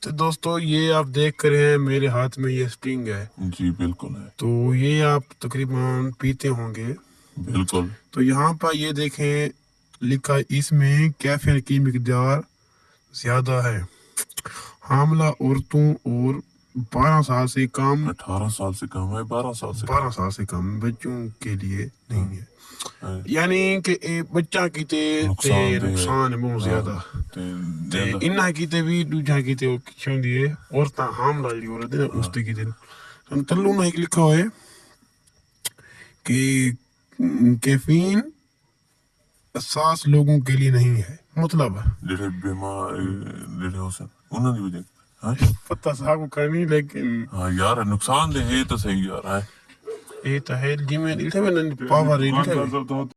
तो दोस्तों ये आप देख रहे हैं मेरे हाथ में ये स्टिंग है जी बिल्कुल है। तो ये आप तकरीबन पीते होंगे। बिल्कुल। तो यहाँ पर ये देखें लिखा इसमें कैफीन की मिकदार ज्यादा है। हामला औरतों और 12 साल से कम 18 साल से कम है, 12 साल से 12 साल से कम बच्चों के लिए नहीं है। है। यानी कि बच्चा कीते ते नुकसान है बहुत ज्यादा ते इन्ना कीते भी दूजा कीते वो क्यों दिए औरतां हामला वाली औरत है उसते कीते तल्लू ना एक लिखा हुआ है कि कैफीन सास लोगों के लिए नहीं है मतलब ਜਿਹੜੇ ਬਿਮਾਰ ਜਿਹੜੇ ਹੋ ਸਨ ਉਹਨਾਂ ਦੀ ਵਜ੍ਹਾ ਹਾਂ पता साहब को नहीं लेकिन हाँ यार नुकसान दे है तो सही यार है ये तो है जिम्मे पावर